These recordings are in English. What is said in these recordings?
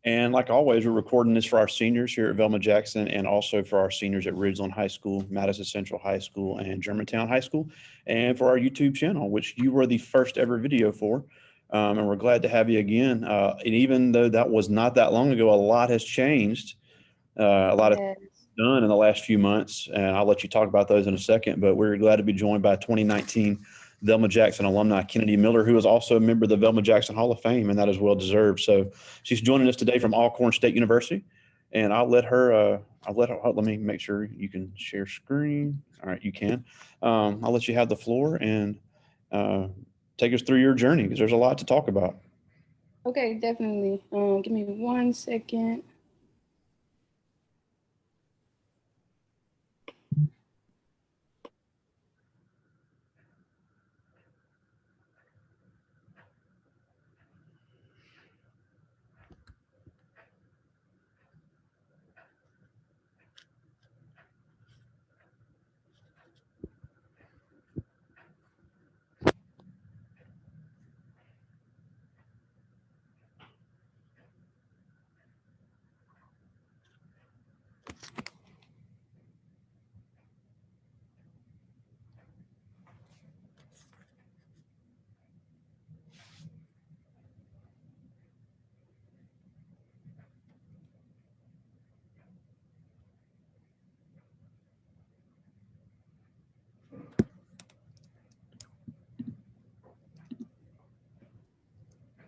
And like always, we're recording this for our seniors here at Velma Jackson and also for our seniors at Ridgeland High School, Madison Central High School, and Germantown High School, and for our YouTube channel, which you were the first ever video for. And we're glad to have you again. And even though that was not that long ago, a lot has changed. A lot has done in the last few months, and I'll let you talk about those in a second, but we're glad to be joined by 2019 Velma Jackson alumni Kennedi Miller, who is also a member of the Velma Jackson Hall of Fame, and that is well deserved. So she's joining us today from Alcorn State University, and I'll let her, let me make sure you can share screen. All right, you can. I'll let you have the floor and take us through your journey, because there's a lot to talk about. Okay, definitely. Give me 1 second.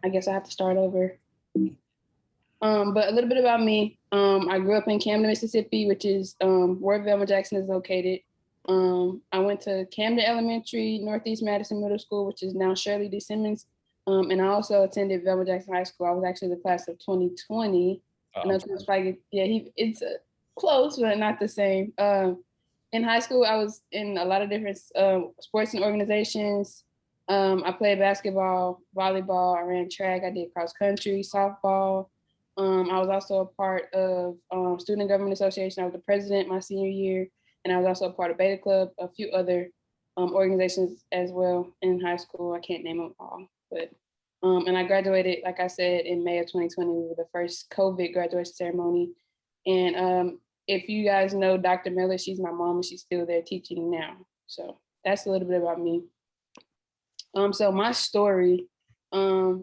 I guess I have to start over. But a little bit about me. I grew up in Camden, Mississippi, which is where Velma Jackson is located. I went to Camden Elementary, Northeast Madison Middle School, which is now Shirley D. Simmons. And I also attended Velma Jackson High School. I was actually the class of 2020. It's close, but not the same. In high school, I was in a lot of different sports and organizations. I played basketball, volleyball, I ran track, I did cross country, softball. I was also a part of Student Government Association. I was the president my senior year, and I was also a part of Beta Club, a few other organizations as well in high school. I can't name them all, but and I graduated, like I said, in May of 2020. We were the first COVID graduation ceremony. And if you guys know Dr. Miller, she's my mom, and she's still there teaching now. So that's a little bit about me. So my story, I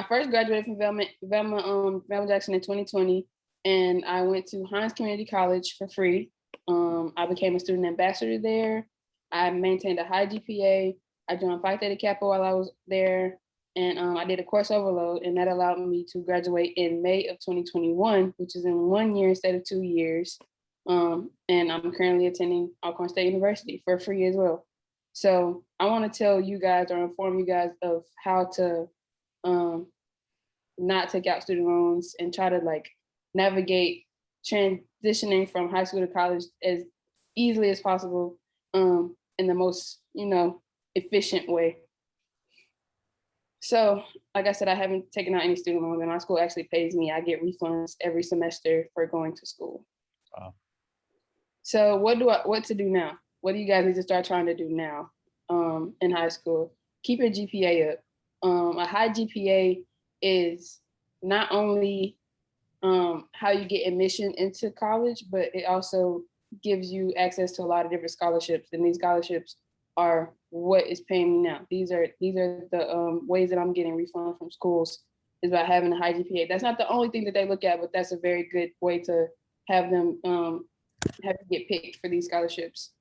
first graduated from Velma Jackson in 2020, and I went to Hinds Community College for free. I became a student ambassador there. I maintained a high GPA. I joined Phi Theta Kappa while I was there, and I did a course overload, and that allowed me to graduate in May of 2021, which is in 1 year instead of 2 years. And I'm currently attending Alcorn State University for free as well. So I want to tell you guys or inform you guys of how to not take out student loans and try to navigate transitioning from high school to college as easily as possible in the most, efficient way. So like I said, I haven't taken out any student loans, and my school actually pays me. I get refunds every semester for going to school. Wow. So what to do now? What do you guys need to start trying to do now in high school? Keep your GPA up. A high GPA is not only how you get admission into college, but it also gives you access to a lot of different scholarships. And these scholarships are what is paying me now. These are the ways that I'm getting refunds from schools, is by having a high GPA. That's not the only thing that they look at, but that's a very good way to have them have to get picked for these scholarships.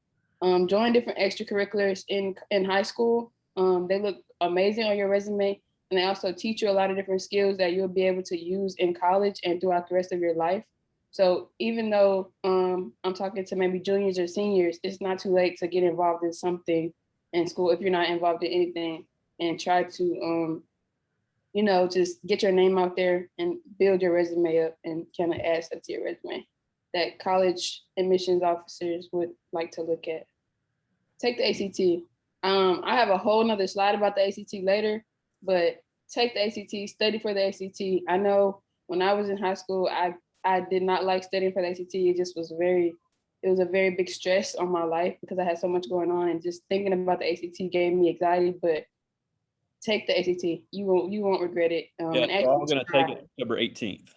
Join different extracurriculars in high school. They look amazing on your resume, and they also teach you a lot of different skills that you'll be able to use in college and throughout the rest of your life. So even though I'm talking to maybe juniors or seniors, it's not too late to get involved in something in school if you're not involved in anything, and try to just get your name out there and build your resume up and kind of add stuff to your resume that college admissions officers would like to look at. Take the ACT. I have a whole nother slide about the ACT later, but take the ACT, study for the ACT. I know when I was in high school, I did not like studying for the ACT. It just was it was a very big stress on my life because I had so much going on, and just thinking about the ACT gave me anxiety. But take the ACT. You won't regret it. Yeah, And they're all going to take it October 18th.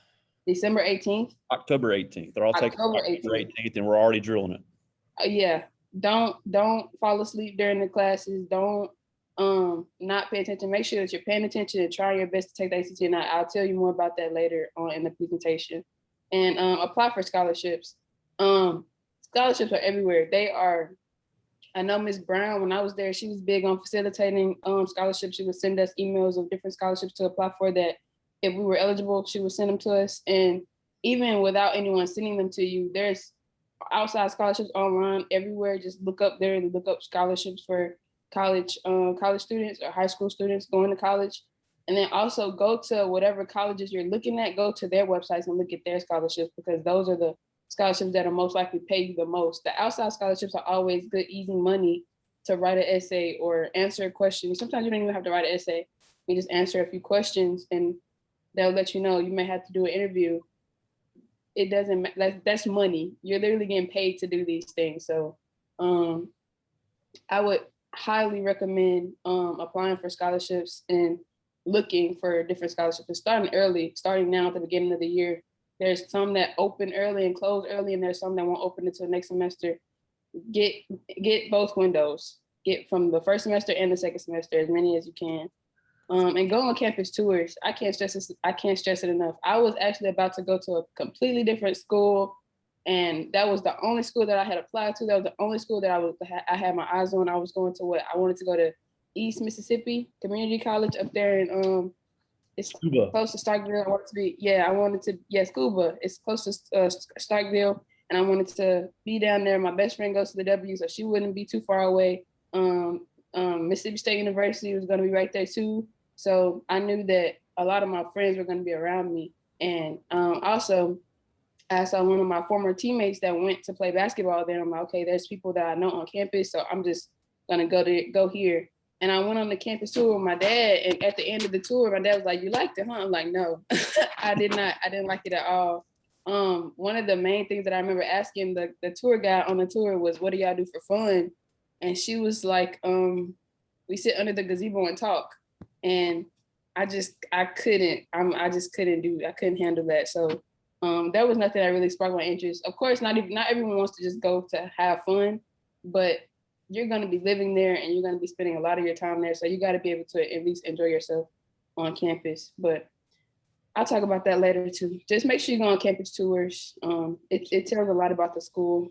December 18th. October 18th. They're all taking October October 18th, and we're already drilling it. Yeah. Don't fall asleep during the classes. Don't not pay attention. Make sure that you're paying attention and try your best to take the ACT. And I'll tell you more about that later on in the presentation. And apply for scholarships. Scholarships are everywhere. They are. I know Ms. Brown, when I was there, she was big on facilitating scholarships. She would send us emails of different scholarships to apply for that. If we were eligible, she would send them to us. And even without anyone sending them to you, there's outside scholarships online everywhere. Just look up there and look up scholarships for college students or high school students going to college. And then also go to whatever colleges you're looking at, go to their websites and look at their scholarships, because those are the scholarships that are most likely pay you the most. The outside scholarships are always good, easy money to write an essay or answer a question. Sometimes you don't even have to write an essay. You just answer a few questions and they'll let you know. You may have to do an interview. It doesn't matter. That's money. You're literally getting paid to do these things. So I would highly recommend applying for scholarships and looking for different scholarships and starting early, starting now at the beginning of the year. There's some that open early and close early, and there's some that won't open until next semester. Get both windows. Get from the first semester and the second semester, as many as you can. And go on campus tours. I can't stress it enough. I was actually about to go to a completely different school, and that was the only school that I had applied to. That was the only school that I had my eyes on. I was going to I wanted to go to East Mississippi Community College up there in it's Scuba. Close to Starkville. I wanted to, Scuba. It's close to Starkville, and I wanted to be down there. My best friend goes to the W, so she wouldn't be too far away. Mississippi State University was going to be right there too. So I knew that a lot of my friends were going to be around me. And also, I saw one of my former teammates that went to play basketball there. I'm like, okay, there's people that I know on campus, so I'm just going to go here. And I went on the campus tour with my dad. And at the end of the tour, my dad was like, "You liked it, huh?" I'm like, "No, I did not. I didn't like it at all." One of the main things that I remember asking the tour guide on the tour was, "What do y'all do for fun?" And she was like, "We sit under the gazebo and talk." And I couldn't handle that. So there was nothing that really sparked my interest. Of course, not everyone wants to just go to have fun, but you're going to be living there and you're going to be spending a lot of your time there. So you got to be able to at least enjoy yourself on campus. But I'll talk about that later too. Just make sure you go on campus tours. It tells a lot about the school.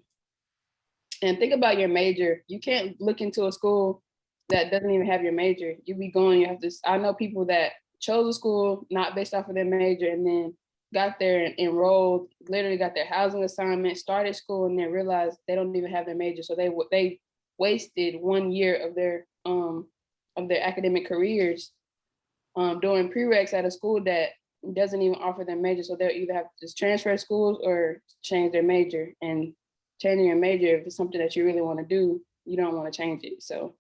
And think about your major. You can't look into a school that doesn't even have your major. You be going, you have to, I know people that chose a school not based off of their major and then got there and enrolled, literally got their housing assignment, started school, and then realized they don't even have their major. So they wasted 1 year of their academic careers doing prereqs at a school that doesn't even offer their major. So they'll either have to just transfer schools or change their major. And changing your major, if it's something that you really want to do, you don't want to change it. So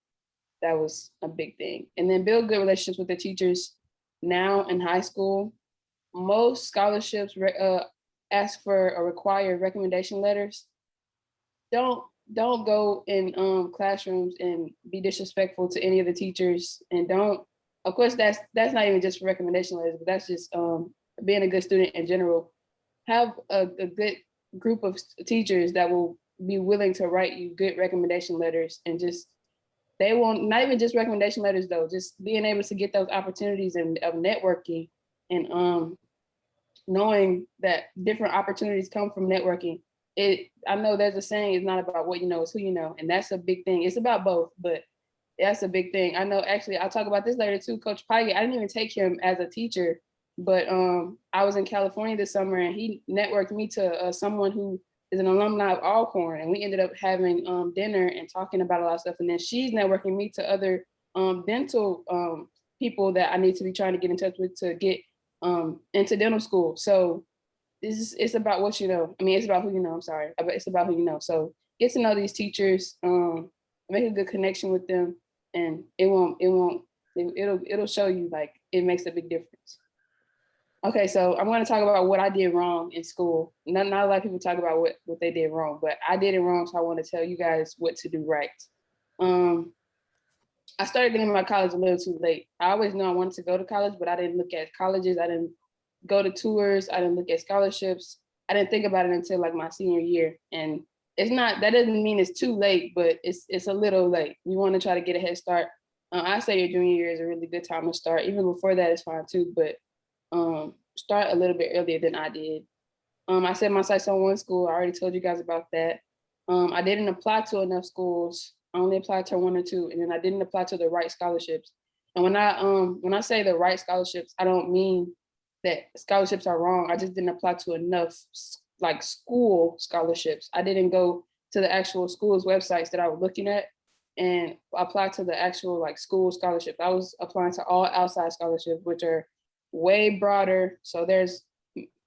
that was a big thing. And then build good relationships with the teachers. Now in high school, most scholarships ask for or require recommendation letters. Don't go in classrooms and be disrespectful to any of the teachers, and don't. Of course, that's not even just for recommendation letters, but that's just being a good student in general. Have a good group of teachers that will be willing to write you good recommendation letters, and just they won't, not even just recommendation letters though, just being able to get those opportunities of networking and knowing that different opportunities come from networking. I know there's a saying, it's not about what you know, it's who you know. And that's a big thing. It's about both, but that's a big thing. I know, actually, I'll talk about this later too. Coach Pike, I didn't even take him as a teacher, but I was in California this summer and he networked me to someone who is an alumni of Alcorn. And we ended up having dinner and talking about a lot of stuff. And then she's networking me to other dental people that I need to be trying to get in touch with to get into dental school. So it's about what you know. I mean, it's about who you know. I'm sorry, but it's about who you know. So get to know these teachers, make a good connection with them, and it'll show you like it makes a big difference. Okay, so I'm going to talk about what I did wrong in school. Not a lot of people talk about what they did wrong, but I did it wrong, so I want to tell you guys what to do right. I started thinking about college a little too late. I always knew I wanted to go to college, but I didn't look at colleges. I didn't go to tours. I didn't look at scholarships. I didn't think about it until like my senior year. And it's not, that doesn't mean it's too late, but it's a little late. You want to try to get a head start. I say your junior year is a really good time to start. Even before that is fine too, but start a little bit earlier than I did. I set my sights on one school. I already told you guys about that. I didn't apply to enough schools. I only applied to one or two, and then I didn't apply to the right scholarships. And when I say the right scholarships, I don't mean that scholarships are wrong. I just didn't apply to enough like school scholarships. I didn't go to the actual school's websites that I was looking at and apply to the actual like school scholarships. I was applying to all outside scholarships, which are way broader. So there's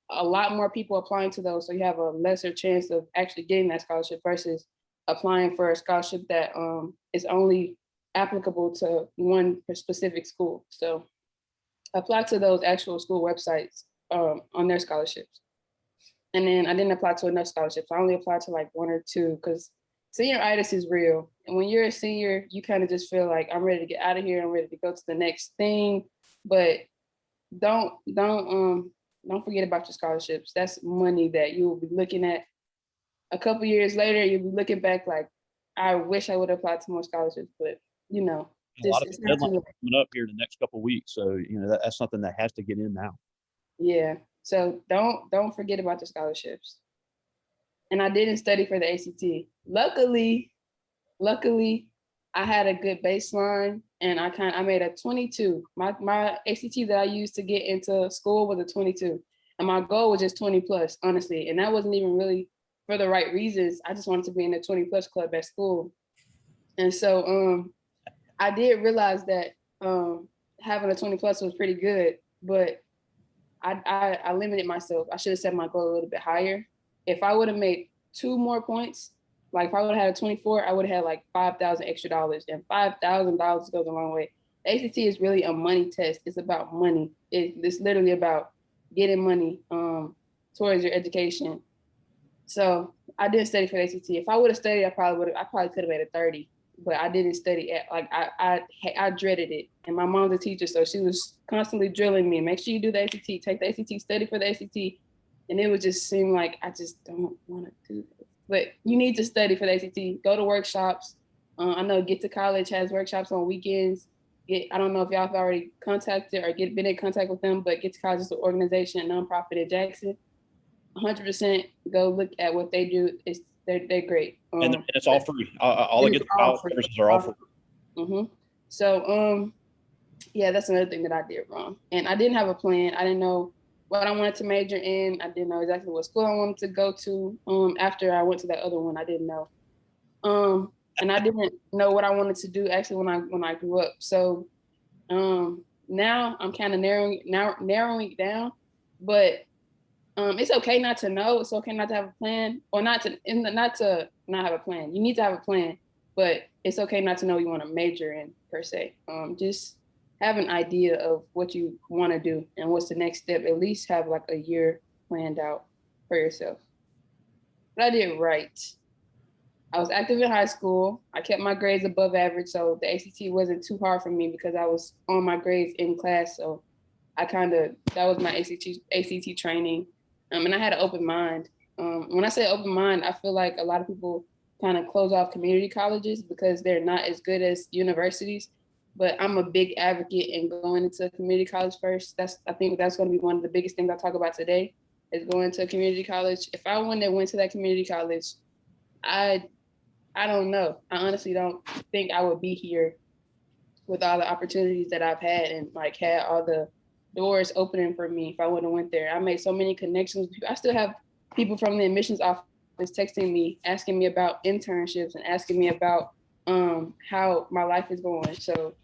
a lot more people applying to those. So you have a lesser chance of actually getting that scholarship versus applying for a scholarship that is only applicable to one specific school. So apply to those actual school websites on their scholarships. And then I didn't apply to enough scholarships. I only applied to like one or two because senioritis is real. And when you're a senior, you kind of just feel like I'm ready to get out of here. I'm ready to go to the next thing. But don't forget about your scholarships. That's money that you will be looking at a couple years later. You'll be looking back like, I wish I would have applied to more scholarships, but A lot of it's not too deadlines late. coming up here in the next couple of weeks, so that's something that has to get in now. Yeah. So don't forget about the scholarships. And I didn't study for the ACT. Luckily, I had a good baseline and I made a 22. My ACT that I used to get into school was a 22. And my goal was just 20 plus, honestly. And that wasn't even really for the right reasons. I just wanted to be in the 20 plus club at school. And so I did realize that having a 20 plus was pretty good, but I limited myself. I should have set my goal a little bit higher. If I would have made 2 more points, like if I would have had a 24, I would have had like $5,000 extra dollars, and $5,000 goes a long way. The ACT is really a money test. It's about money. It's literally about getting money towards your education. So I didn't study for the ACT. If I would have studied, I probably could have made a 30, but I didn't study at like I dreaded it. And my mom's a teacher, so she was constantly drilling me. Make sure you do the ACT, take the ACT, study for the ACT. And it would just seem like I just don't want to do this. But you need to study for the ACT. Go to workshops. I know Get to College has workshops on weekends. I don't know if y'all have already contacted or been in contact with them, but Get to College is an organization, a nonprofit in Jackson. 100% go look at what they do. They're great. And it's all free. All the Get to College services are all free. Mm-hmm. So yeah, that's another thing that I did wrong. And I didn't have a plan. I didn't know what I wanted to major in. I didn't know exactly what school I wanted to go to. After I went to that other one, I didn't know. And I didn't know what I wanted to do actually when I grew up. So now I'm kind of narrowing it down, but it's okay not to know. It's okay not to have a plan, or not to not have a plan. You need to have a plan, but it's okay not to know what you want to major in per se. Just have an idea of what you want to do and what's the next step. At least have like a year planned out for yourself. But I did right. I was active in high school. I kept my grades above average, so the ACT wasn't too hard for me because I was on my grades in class. So that was my ACT training. And I had an open mind. When I say open mind, I feel like a lot of people kind of close off community colleges because they're not as good as universities. But I'm a big advocate in going into community college first. I think that's going to be one of the biggest things I talk about today is going to a community college. If I went to that community college, I don't know. I honestly don't think I would be here with all the opportunities that I've had and like had all the doors opening for me if I wouldn't have went there. I made so many connections. I still have people from the admissions office texting me, asking me about internships and asking me about how my life is going. So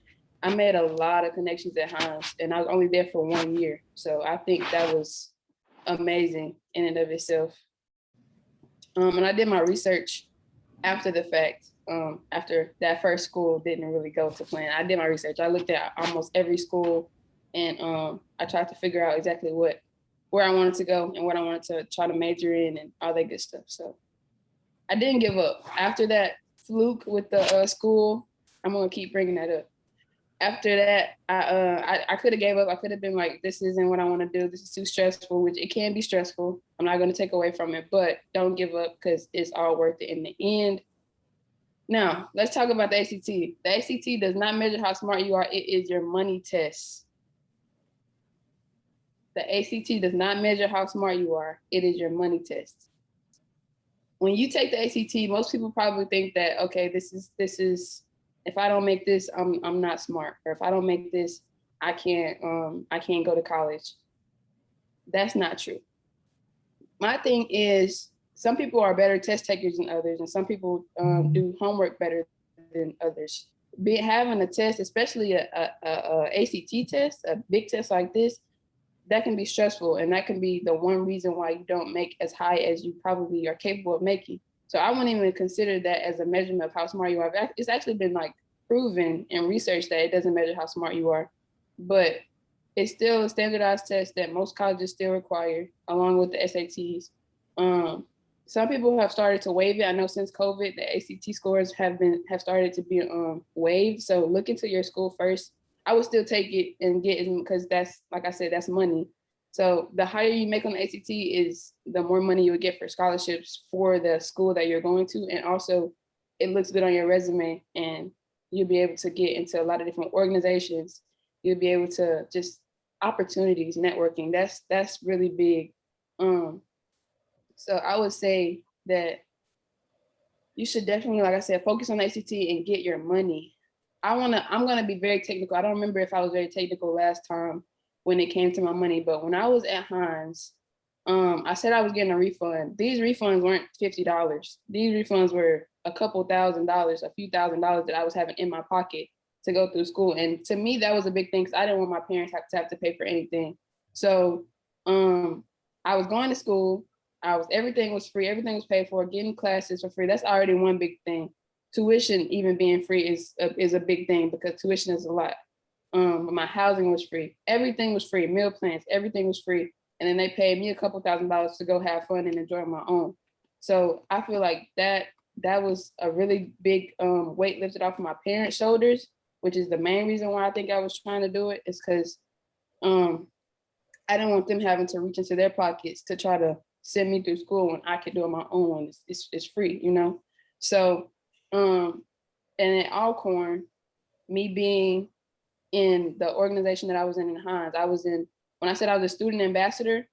I made a lot of connections at Hinds, and I was only there for 1 year. So I think that was amazing in and of itself. And I did my research after the fact. After that first school didn't really go to plan, I did my research. I looked at almost every school, and I tried to figure out exactly where I wanted to go and what I wanted to try to major in and all that good stuff. So I didn't give up. After that fluke with the school, I'm gonna keep bringing that up. after that, I could have gave up. I could have been like, this isn't what I want to do. This is too stressful, which it can be stressful. I'm not going to take away from it, but don't give up because it's all worth it in the end. Now, let's talk about the ACT. The ACT does not measure how smart you are. It is your money test. The ACT does not measure how smart you are. It is your money test. When you take the ACT, most people probably think that, okay, this is if I don't make this, I'm not smart, or if I don't make this, I can't go to college. That's not true. My thing is, some people are better test takers than others, and some people do homework better than others. Having a test, especially a ACT test, a big test like this, that can be stressful, and that can be the one reason why you don't make as high as you probably are capable of making. So I wouldn't even consider that as a measurement of how smart you are. It's actually been like proven in research that it doesn't measure how smart you are, but it's still a standardized test that most colleges still require, along with the SATs. Some people have started to waive it. I know since COVID, the ACT scores have started to be waived. So look into your school first. I would still take it and get it because that's, like I said, that's money. So the higher you make on the ACT is the more money you would get for scholarships for the school that you're going to. And also it looks good on your resume, and you'll be able to get into a lot of different organizations. You'll be able to just opportunities, networking. That's really big. So I would say that you should definitely, like I said, focus on the ACT and get your money. I'm gonna be very technical. I don't remember if I was very technical last time when it came to my money, but when I was at Hinds, I said I was getting a refund. These refunds weren't $50. These refunds were a couple $1,000s, a few $1,000s that I was having in my pocket to go through school. And to me, that was a big thing because I didn't want my parents to have to pay for anything. So I was going to school. Everything was free. Everything was paid for. Getting classes for free. That's already one big thing. Tuition even being free is a big thing because tuition is a lot. But my housing was free. Everything was free. Meal plans, everything was free. And then they paid me a couple $1,000s to go have fun and enjoy my own. So I feel like that was a really big weight lifted off of my parents' shoulders, which is the main reason why I think I was trying to do it, is because I didn't want them having to reach into their pockets to try to send me through school when I could do it on my own. It's free, you know? So, and at Alcorn, me being in the organization that I was in Hinds, when I said I was a student ambassador,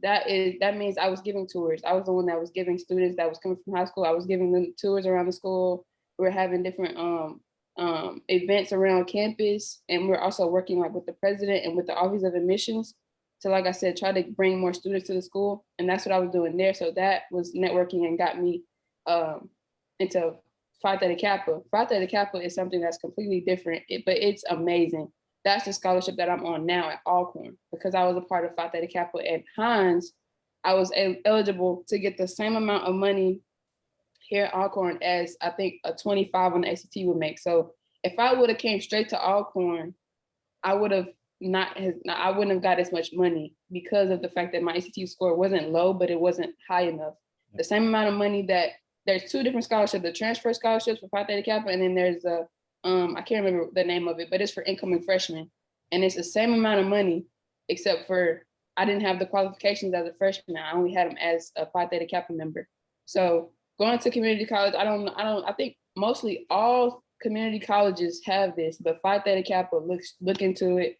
that means I was giving tours. I was the one that was giving students that was coming from high school. I was giving them tours around the school. We were having different events around campus, and we're also working like with the president and with the Office of Admissions to, like I said, try to bring more students to the school. And that's what I was doing there. So that was networking and got me into Phi Theta Kappa. Phi Theta Kappa is something that's completely different, but it's amazing. That's the scholarship that I'm on now at Alcorn, because I was a part of Phi Theta Kappa at Hinds. I was eligible to get the same amount of money here at Alcorn as I think a 25 on the ACT would make. So if I would have came straight to Alcorn, I wouldn't have got as much money because of the fact that my ACT score wasn't low, but it wasn't high enough. The same amount of money that there's two different scholarships, the transfer scholarships for Phi Theta Kappa, and then there's I can't remember the name of it, but it's for incoming freshmen. And it's the same amount of money, except for I didn't have the qualifications as a freshman. I only had them as a Phi Theta Kappa member. So going to community college, I think mostly all community colleges have this, but Phi Theta Kappa, look into it.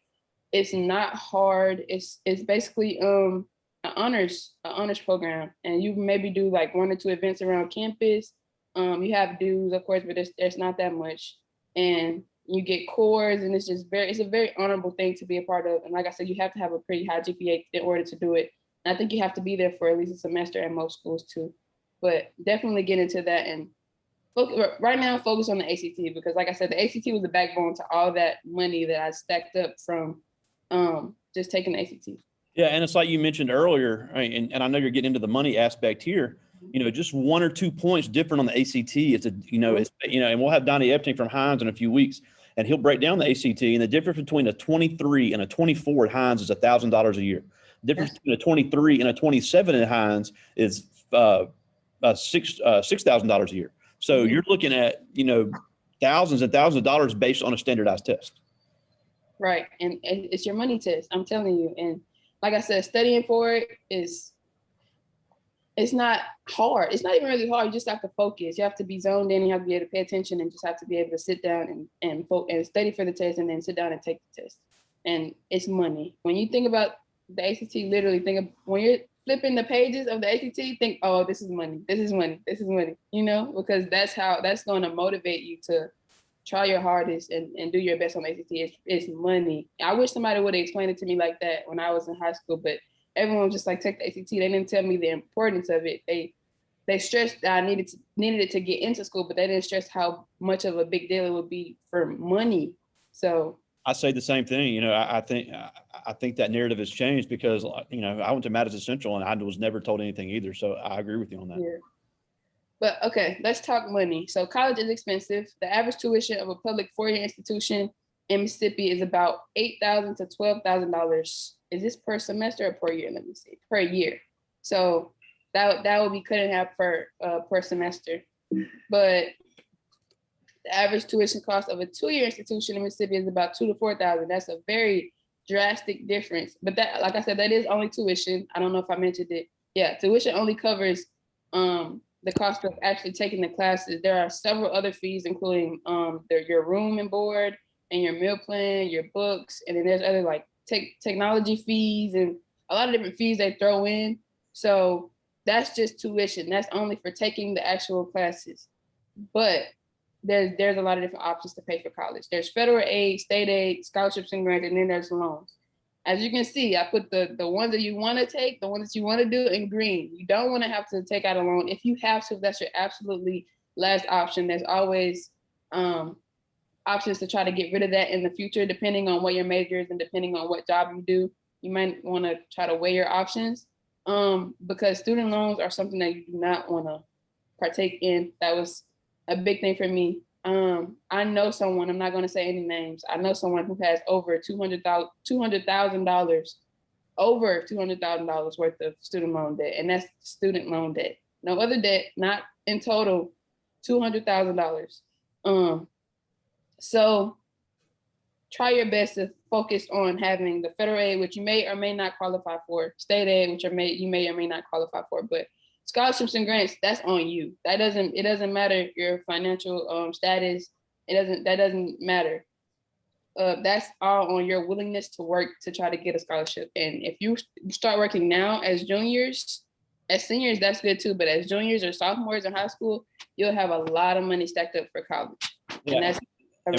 It's not hard. It's basically an honors program, and you maybe do like 1 or 2 events around campus. You have dues, of course, but there's not that much, and you get cores, and it's a very honorable thing to be a part of. And like I said, you have to have a pretty high GPA in order to do it. And I think you have to be there for at least a semester at most schools too. But definitely get into that, and right now focus on the ACT, because like I said, the ACT was the backbone to all that money that I stacked up from just taking the ACT. Yeah, and it's like you mentioned earlier, and I know you're getting into the money aspect here. You know, just 1 or 2 points different on the ACT. And we'll have Donnie Epting from Hinds in a few weeks, and he'll break down the ACT. And the difference between a 23 and a 24 at Hinds is $1,000 a year. The difference between a 23 and a 27 at Hinds is $6,000 a year. So you're looking at thousands and thousands of dollars based on a standardized test. Right. And it's your money test, I'm telling you. And like I said, studying for it it's not hard. It's not even really hard. You just have to focus. You have to be zoned in. You have to be able to pay attention and just have to be able to sit down and study for the test and then sit down and take the test. And it's money. When you think about the ACT, literally think of when you're flipping the pages of the ACT, think, oh, this is money. This is money. This is money, because that's going to motivate you to try your hardest and do your best on the ACT. It's money. I wish somebody would have explained it to me like that when I was in high school, but everyone was just like, take the ACT. They didn't tell me the importance of it. They stressed that I needed it to get into school, but they didn't stress how much of a big deal it would be for money. So I say the same thing. I think that narrative has changed because, I went to Madison Central and I was never told anything either. So I agree with you on that. yeah. But okay, let's talk money. So college is expensive. The average tuition of a public four-year institution in Mississippi is about $8,000 to $12,000. Is this per semester or per year? Let me see. Per year. So that would be cut in half per semester. But the average tuition cost of a two-year institution in Mississippi is about $2,000 to $4,000. That's a very drastic difference. But that, like I said, that is only tuition. I don't know if I mentioned it. Yeah, tuition only covers the cost of actually taking the classes. There are several other fees, including your room and board and your meal plan, your books, and then there's other like technology fees and a lot of different fees they throw in. So that's just tuition. That's only for taking the actual classes. But there's a lot of different options to pay for college. There's federal aid, state aid, scholarships and grants, and then there's loans. As you can see, I put the ones that you want to take, the ones that you want to do in green. You don't want to have to take out a loan. If you have to, that's your absolutely last option. There's always options to try to get rid of that in the future, depending on what your major is and depending on what job you do. You might want to try to weigh your options because student loans are something that you do not want to partake in. That was a big thing for me. I know someone, I'm not going to say any names. I know someone who has over $200,000 worth of student loan debt, and that's student loan debt. No other debt, not in total, $200,000. So try your best to focus on having the federal aid, which you may or may not qualify for, state aid, which you may or may not qualify for, but scholarships and grants, that's on you. It doesn't matter your financial status. That doesn't matter. That's all on your willingness to work to try to get a scholarship. And if you start working now as seniors, that's good too. But as juniors or sophomores in high school, you'll have a lot of money stacked up for college. Yeah. And that's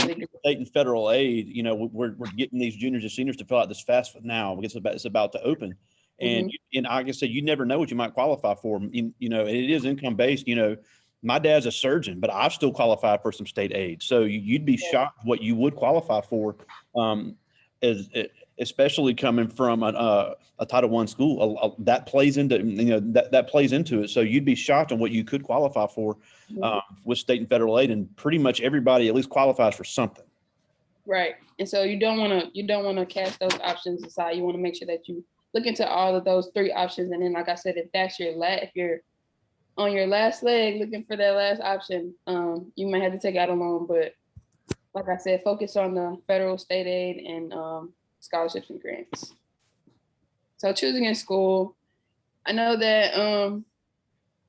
really good. State and federal aid, we're getting these juniors and seniors to fill out this FAFSA now because it's about to open. And, and like I said, you never know what you might qualify for. It is income based. My dad's a surgeon, but I've still qualified for some state aid. So you'd be shocked what you would qualify for, especially coming from a Title I school. That plays into that plays into it. So you'd be shocked on what you could qualify for with state and federal aid, and pretty much everybody at least qualifies for something. Right, and so you don't want to cast those options aside. You want to make sure that you look into all of those three options. And then, like I said, if you're on your last leg looking for that last option, you might have to take out a loan. But like I said, focus on the federal, state aid, and scholarships and grants. So choosing in school, I know that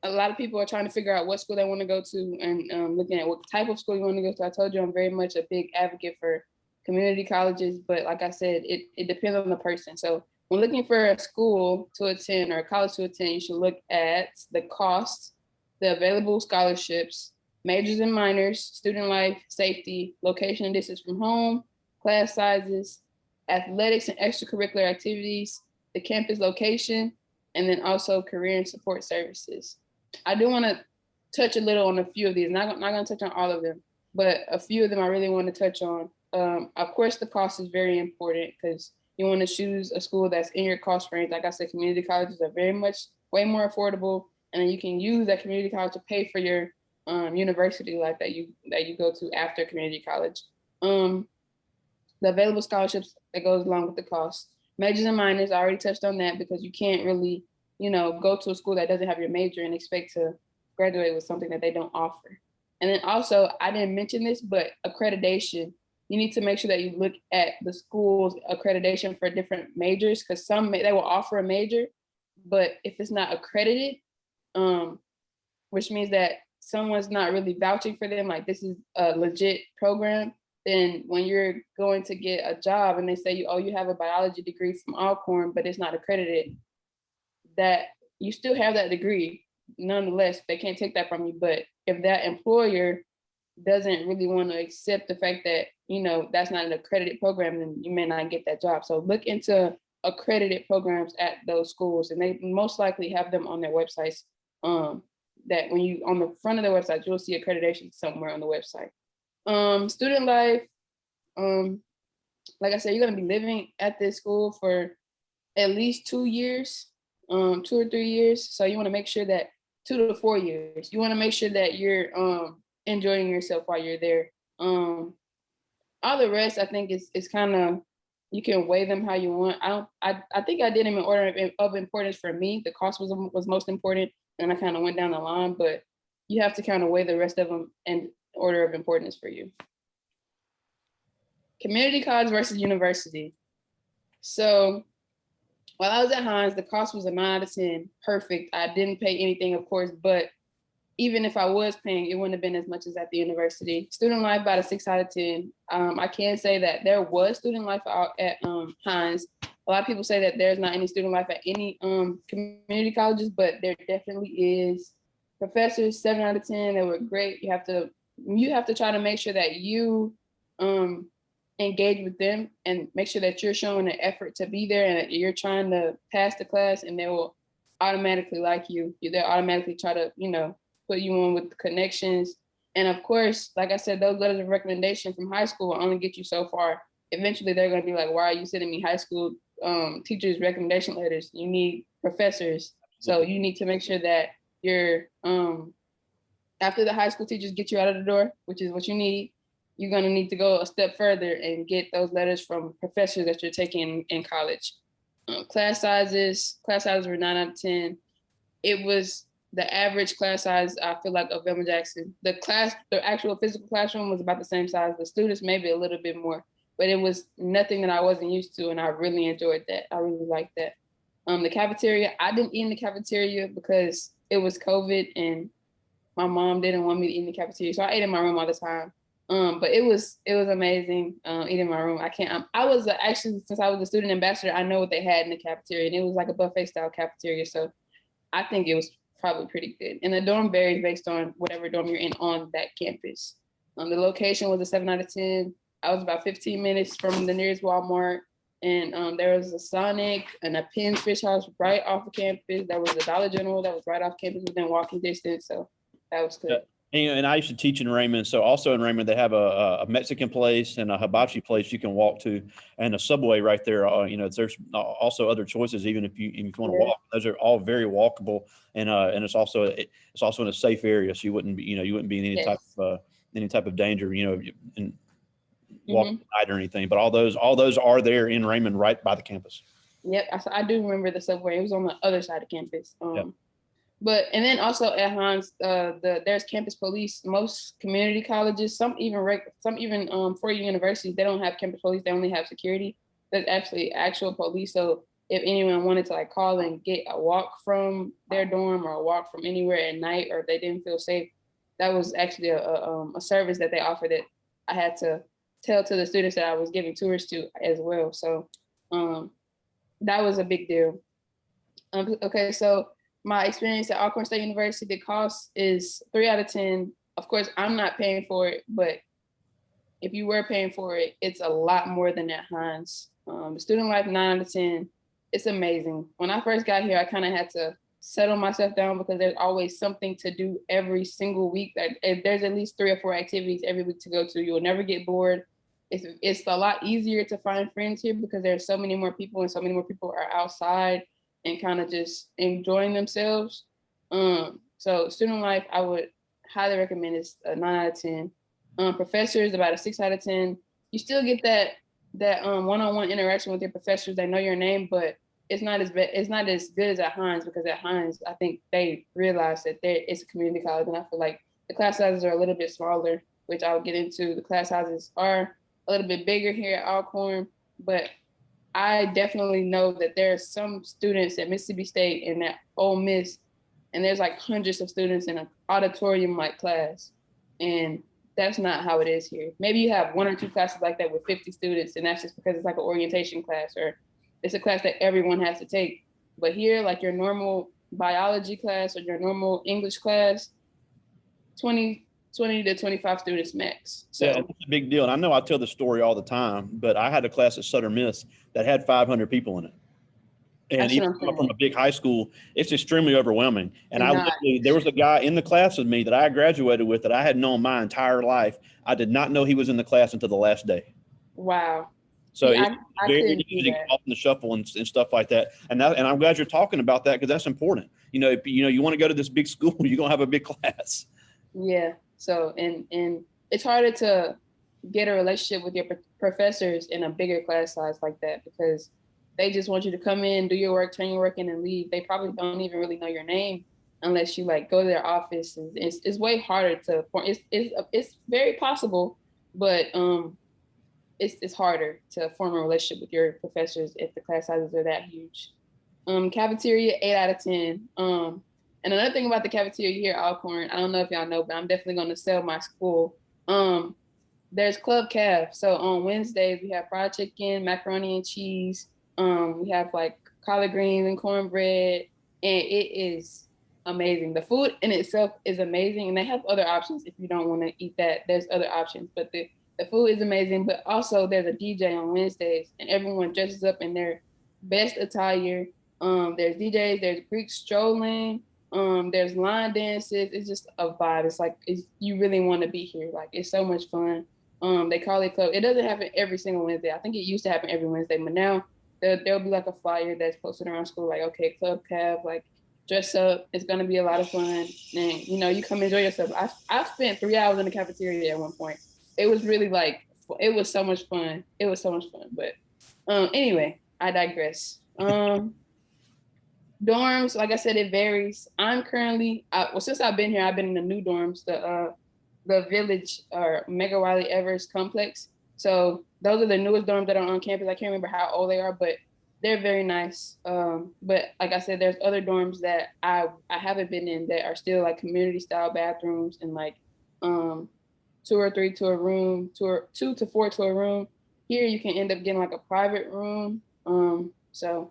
a lot of people are trying to figure out what school they want to go to and looking at what type of school you want to go to. I told you I'm very much a big advocate for community colleges, but like I said, it depends on the person. So when looking for a school to attend or a college to attend, you should look at the cost, the available scholarships, majors and minors, student life, safety, location and distance from home, class sizes, athletics and extracurricular activities, the campus location, and then also career and support services. I do want to touch a little on a few of these. Not going to touch on all of them, but a few of them I really want to touch on. Of course, the cost is very important because you want to choose a school that's in your cost range. Like I said, community colleges are way more affordable, and then you can use that community college to pay for your university life that you go to after community college. The available scholarships that goes along with the cost. Majors and minors, I already touched on that because you can't really, go to a school that doesn't have your major and expect to graduate with something that they don't offer. And then also, I didn't mention this, but accreditation. you need to make sure that you look at the school's accreditation for different majors, because they will offer a major, but if it's not accredited, which means that someone's not really vouching for them, like this is a legit program, then when you're going to get a job and they say you have a biology degree from Alcorn, but it's not accredited, that you still have that degree. Nonetheless, they can't take that from you. But if that employer doesn't really want to accept the fact that, that's not an accredited program, then you may not get that job. So look into accredited programs at those schools, and they most likely have them on their websites. That when you, on the front of their website, you'll see accreditation somewhere on the website. Student life, like I said, you're going to be living at this school for at least 2 years, 2 or 3 years. So you want to make sure that 2 to 4 years, you want to make sure that you're enjoying yourself while you're there. All the rest, I think is kind of, you can weigh them how you want. I think I did them in order of importance for me. The cost was most important, and I kind of went down the line, but you have to kind of weigh the rest of them in order of importance for you. Community college versus university. So while I was at Hinds, the cost was a 9 out of 10, perfect. I didn't pay anything, of course, but even if I was paying, it wouldn't have been as much as at the university. Student life, about a 6 out of 10. I can say that there was student life out at Hinds. A lot of people say that there's not any student life at any community colleges, but there definitely is. Professors, 7 out of 10. They were great. You have to try to make sure that you engage with them and make sure that you're showing an effort to be there and that you're trying to pass the class, and they will automatically like you. They'll automatically try to, put you on with the connections. And of course, like I said, those letters of recommendation from high school will only get you so far. Eventually, they're going to be like, why are you sending me high school teachers' recommendation letters? You need professors. So you need to make sure that you're, after the high school teachers get you out of the door, which is what you need, you're going to need to go a step further and get those letters from professors that you're taking in college. Class sizes were 9 out of 10. It was the average class size, I feel like, of Velma Jackson. The actual physical classroom was about the same size. The students maybe a little bit more, but it was nothing that I wasn't used to, and I really enjoyed that. I really liked that. The cafeteria, I didn't eat in the cafeteria because it was COVID and my mom didn't want me to eat in the cafeteria, so I ate in my room all the time. But it was amazing eating in my room. I was actually, since I was a student ambassador, I know what they had in the cafeteria, and it was like a buffet style cafeteria. So I think it was probably pretty good. And the dorm varies based on whatever dorm you're in on that campus. The location was a 7 out of 10. I was about 15 minutes from the nearest Walmart, and there was a Sonic and a Penn's Fish House right off of campus. There was a Dollar General that was right off campus within walking distance. So that was good. And I used to teach in Raymond. So also in Raymond, they have a Mexican place and a hibachi place you can walk to, and a Subway right there. There's also other choices, even if you want to walk. Those are all very walkable, and it's also in a safe area, so you wouldn't be in any type of danger, in walking at night or anything. But all those are there in Raymond, right by the campus. Yep, I do remember the Subway. It was on the other side of campus. But, and then also at Hinds, there's campus police. Most community colleges, some even 4-year universities, they don't have campus police. They only have security. There's actually actual police. So if anyone wanted to call and get a walk from their dorm or a walk from anywhere at night, or if they didn't feel safe, that was actually a service that they offered that I had to tell to the students that I was giving tours to as well. So that was a big deal. Okay, so my experience at Alcorn State University, the cost is 3 out of 10. Of course, I'm not paying for it, but if you were paying for it, it's a lot more than at Hinds. The student life, 9 out of 10. It's amazing. When I first got here, I kind of had to settle myself down because there's always something to do every single week. There's at least 3 or 4 activities every week to go to. You'll never get bored. It's a lot easier to find friends here because there's so many more people, and so many more people are outside and kind of just enjoying themselves. So student life, I would highly recommend. It's a 9 out of 10. Professors, about a 6 out of 10. You still get that one-on-one interaction with your professors. They know your name, but it's not as good as at Hinds, because at Hinds, I think they realize that it's a community college, and I feel like the class sizes are a little bit smaller, which I'll get into. The class sizes are a little bit bigger here at Alcorn, but I definitely know that there are some students at Mississippi State and at Ole Miss, and there's like hundreds of students in an auditorium like class. And that's not how it is here. Maybe you have one or two classes like that with 50 students, and that's just because it's like an orientation class or it's a class that everyone has to take. But here, like your normal biology class or your normal English class, 20 to 25 students max. So Yeah, it's a big deal. And I know I tell the story all the time, but I had a class at Southern Miss that had 500 people in it. And even from a big high school, it's extremely overwhelming. And there was a guy in the class with me that I graduated with that I had known my entire life. I did not know he was in the class until the last day. Wow. So it's very easy to get off in the shuffle and stuff like that. And I'm glad you're talking about that because that's important. If you want to go to this big school, you're gonna have a big class. Yeah. So and it's harder to get a relationship with your professors in a bigger class size like that because they just want you to come in, do your work, turn your work in, and leave. They probably don't even really know your name unless you like go to their office. And it's way harder to. It's very possible, but it's harder to form a relationship with your professors if the class sizes are that huge. Cafeteria 8 out of 10. And another thing about the cafeteria here at Alcorn, I don't know if y'all know, but I'm definitely going to sell my school. There's Club Caf. So on Wednesdays we have fried chicken, macaroni and cheese. We have like collard greens and cornbread, and it is amazing. The food in itself is amazing, and they have other options if you don't want to eat that. There's other options, but the food is amazing. But also there's a DJ on Wednesdays, and everyone dresses up in their best attire. There's DJs, there's Greek strolling, there's line dances. It's just a vibe. It's like you really want to be here. Like it's so much fun. They call it club. It doesn't happen every single Wednesday. I think it used to happen every Wednesday, but now there'll be like a flyer that's posted around school, like, okay, Club Cab, like dress up. It's gonna be a lot of fun, and you come enjoy yourself. I spent 3 hours in the cafeteria at one point. It was really like it was so much fun. It was so much fun. But anyway, I digress. Dorms, like I said, it varies. I'm currently since I've been here, I've been in the new dorms, the Village or Mega Wiley Evers complex. So those are the newest dorms that are on campus. I can't remember how old they are, but they're very nice. But like I said, there's other dorms that I haven't been in that are still like community style bathrooms and like 2 or 3 to a room, 2 to 4 to a room. Here you can end up getting like a private room. So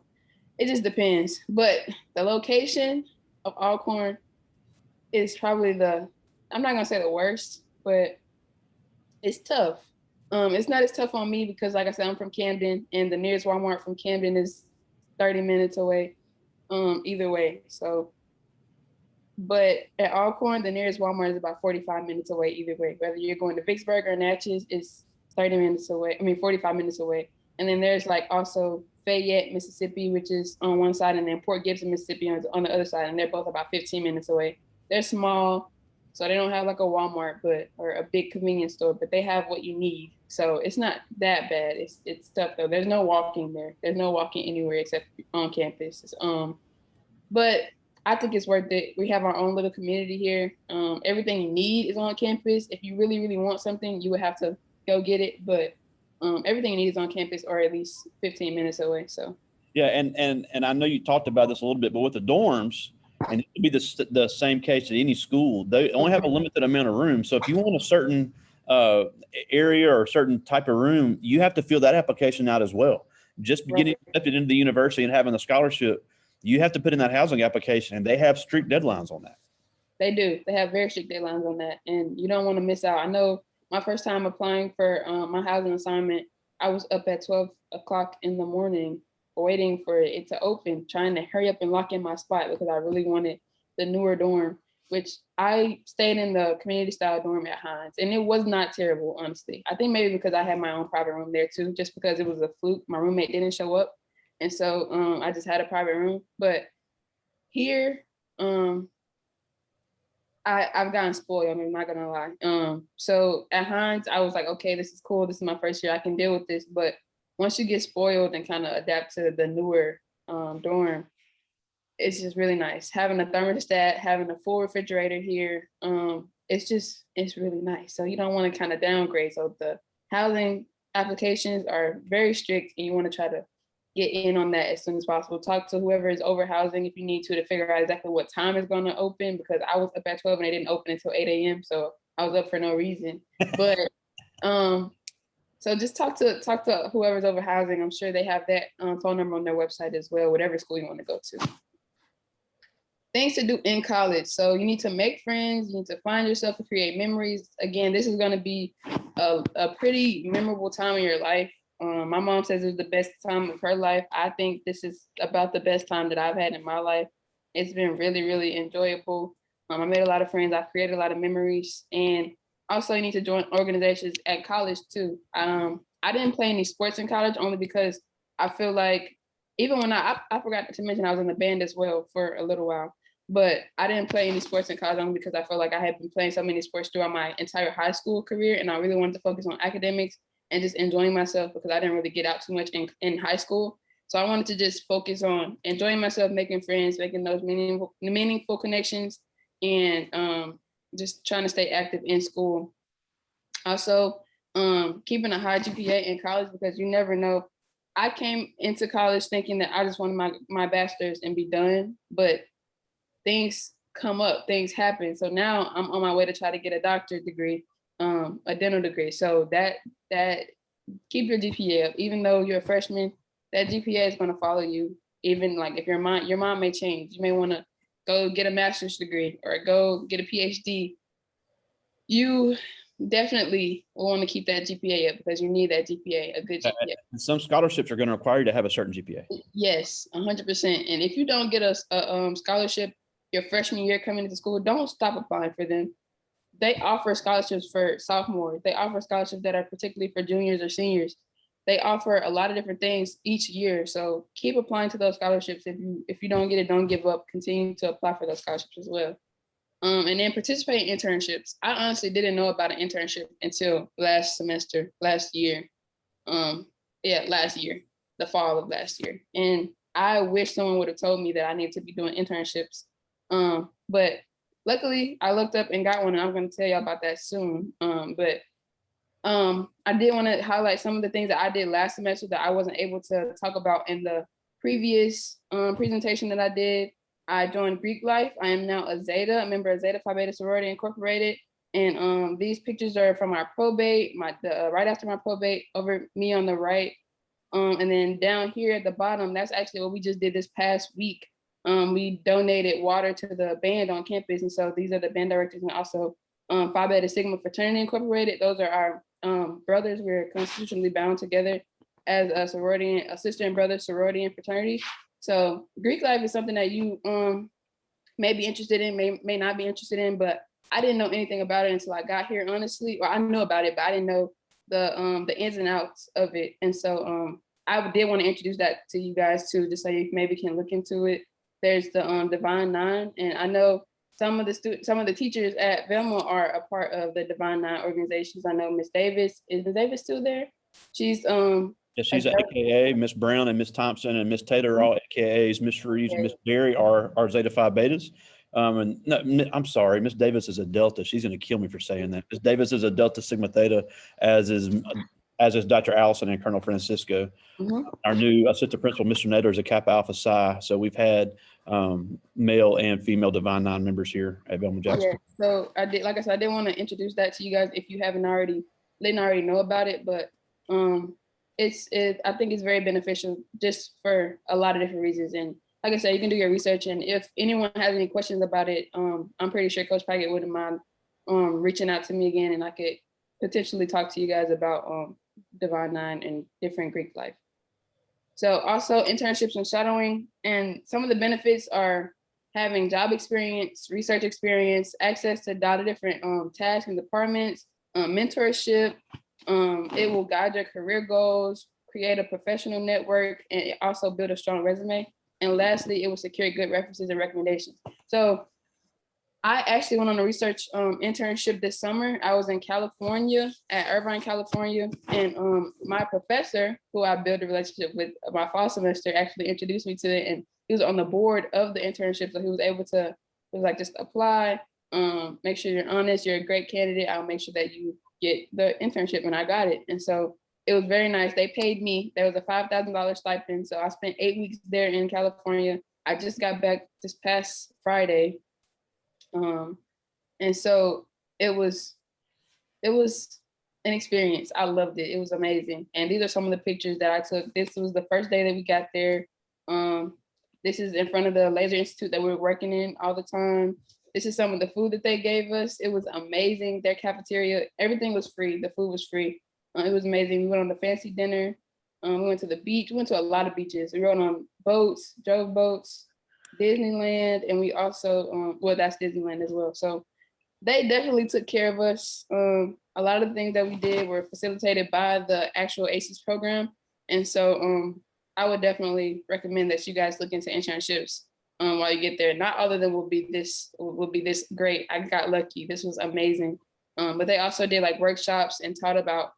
it just depends. But the location of Alcorn is probably I'm not gonna say the worst, but it's tough. It's not as tough on me because, like I said, I'm from Camden, and the nearest Walmart from Camden is 30 minutes away. Either way. So, but at Alcorn, the nearest Walmart is about 45 minutes away. Either way, whether you're going to Vicksburg or Natchez, it's 30 minutes away. 45 minutes away. And then there's like also Fayette, Mississippi, which is on one side, and then Port Gibson, Mississippi on the other side, and they're both about 15 minutes away. They're small. So they don't have like a Walmart, or a big convenience store, but they have what you need. So it's not that bad. It's tough though. There's no walking there. There's no walking anywhere except on campus. But I think it's worth it. We have our own little community here. Everything you need is on campus. If you really, really want something, you would have to go get it. But everything you need is on campus or at least 15 minutes away. So yeah, and I know you talked about this a little bit, but with the dorms, and it could be the same case at any school. They only have a limited amount of room. So if you want a certain area or a certain type of room, you have to fill that application out as well. Just getting accepted into the university and having a scholarship, you have to put in that housing application, and they have strict deadlines on that. They do. They have very strict deadlines on that, and you don't want to miss out. I know my first time applying for my housing assignment, I was up at 12 o'clock in the morning waiting for it to open, trying to hurry up and lock in my spot because I really wanted the newer dorm, which I stayed in the community style dorm at Hinds, and it was not terrible, honestly. I think maybe because I had my own private room there too, just because it was a fluke. My roommate didn't show up, and so I just had a private room. But here, I've gotten spoiled. I'm not gonna lie. So at Hinds, I was like, okay, this is cool. This is my first year. I can deal with this. But once you get spoiled and kind of adapt to the newer dorm, it's just really nice. Having a thermostat, having a full refrigerator here, it's really nice. So you don't want to kind of downgrade. So the housing applications are very strict, and you want to try to get in on that as soon as possible. Talk to whoever is over housing if you need to figure out exactly what time it's going to open, because I was up at 12 and they didn't open until 8 a.m. So I was up for no reason. But so just talk to whoever's over housing. I'm sure they have that phone number on their website as well, whatever school you want to go to. Things to do in college. So you need to make friends, you need to find yourself and create memories. Again, this is going to be a pretty memorable time in your life. My mom says it's the best time of her life. I think this is about the best time that I've had in my life. It's been really, really enjoyable. I made a lot of friends. I created a lot of memories. And also you need to join organizations at college too. I didn't play any sports in college only because I feel like, even when I forgot to mention I was in the band as well for a little while, but I didn't play any sports in college only because I felt like I had been playing so many sports throughout my entire high school career, and I really wanted to focus on academics and just enjoying myself because I didn't really get out too much in high school. So I wanted to just focus on enjoying myself, making friends, making those meaningful connections, and just trying to stay active in school. Also, keeping a high GPA in college, because you never know. I came into college thinking that I just wanted my bachelor's and be done, but things come up, things happen. So now I'm on my way to try to get a doctorate degree, a dental degree. So that keep your GPA up. Even though you're a freshman, that GPA is going to follow you. Even like if your mind may change, you may want to go get a master's degree or go get a PhD. You definitely will want to keep that GPA up because you need that GPA, a good GPA. Some scholarships are going to require you to have a certain GPA. Yes, 100%. And if you don't get a scholarship your freshman year coming into school, don't stop applying for them. They offer scholarships for sophomores. They offer scholarships that are particularly for juniors or seniors. They offer a lot of different things each year. So keep applying to those scholarships. If you don't get it, don't give up. Continue to apply for those scholarships as well. And then participate in internships. I honestly didn't know about an internship until last year, the fall of last year. And I wish someone would have told me that I need to be doing internships. But luckily I looked up and got one, and I'm going to tell y'all about that soon. But I did want to highlight some of the things that I did last semester that I wasn't able to talk about in the previous presentation that I did. I joined Greek Life. I am now a Zeta, a member of Zeta Phi Beta Sorority Incorporated. And these pictures are from our probate, right after my probate, over me on the right. And then down here at the bottom, that's actually what we just did this past week. We donated water to the band on campus. And so these are the band directors, and also Phi Beta Sigma Fraternity Incorporated. Those are our brothers. We're constitutionally bound together as a sister and brother sorority and fraternity. So Greek life is something that you may be interested in, may not be interested in, but I didn't know anything about it until I got here, honestly. Or I knew about it, but I didn't know the ins and outs of it. And so I did want to introduce that to you guys too, just so you maybe can look into it. There's the Divine Nine, and I know some of the teachers at Velma are a part of the Divine Nine organizations. I know Miss Davis. Is Miss Davis still there? She's yeah, she's an AKA. Miss Brown and Miss Thompson and Miss Theta are all AKAs. Miss Reeves and Miss Berry are Zeta Phi Betas. And no, I'm sorry, Miss Davis is a Delta. She's going to kill me for saying that. Miss Davis is a Delta Sigma Theta, as is Dr. Allison and Colonel Francisco. Mm-hmm. Our new assistant principal, Mr. Nader, is a Kappa Alpha Psi. So we've had male and female Divine Nine members here at Velma Jackson. Yeah. So I did want to introduce that to you guys if you didn't already know about it, but I think it's very beneficial just for a lot of different reasons. And like I said, you can do your research, and if anyone has any questions about it, I'm pretty sure Coach Paget wouldn't mind reaching out to me again, and I could potentially talk to you guys about Divine Nine and different Greek life. So also internships and shadowing, and some of the benefits are having job experience, research experience, access to a lot of different tasks and departments, mentorship. It will guide your career goals, create a professional network, and also build a strong resume. And lastly, it will secure good references and recommendations. So I actually went on a research internship this summer. I was in California, at Irvine, California. And my professor, who I built a relationship with my fall semester, actually introduced me to it. And he was on the board of the internship. So he was able to, just apply, make sure you're honest, you're a great candidate. I'll make sure that you get the internship, and I got it. And so it was very nice. They paid me. There was a $5,000 stipend. So I spent 8 weeks there in California. I just got back this past Friday. And so it was an experience. I loved it. It was amazing. And these are some of the pictures that I took. This was the first day that we got there. This is in front of the Laser Institute that we were working in all the time. This is some of the food that they gave us. It was amazing. Their cafeteria, everything was free. The food was free. It was amazing. We went on a fancy dinner. We went to the beach. We went to a lot of beaches. We rode on boats, drove boats, Disneyland, and we also, well, that's Disneyland as well. So they definitely took care of us. A lot of the things that we did were facilitated by the actual ACES program. And so I would definitely recommend that you guys look into internships while you get there. Not all of them will be this great. I got lucky. This was amazing. But they also did like workshops and taught about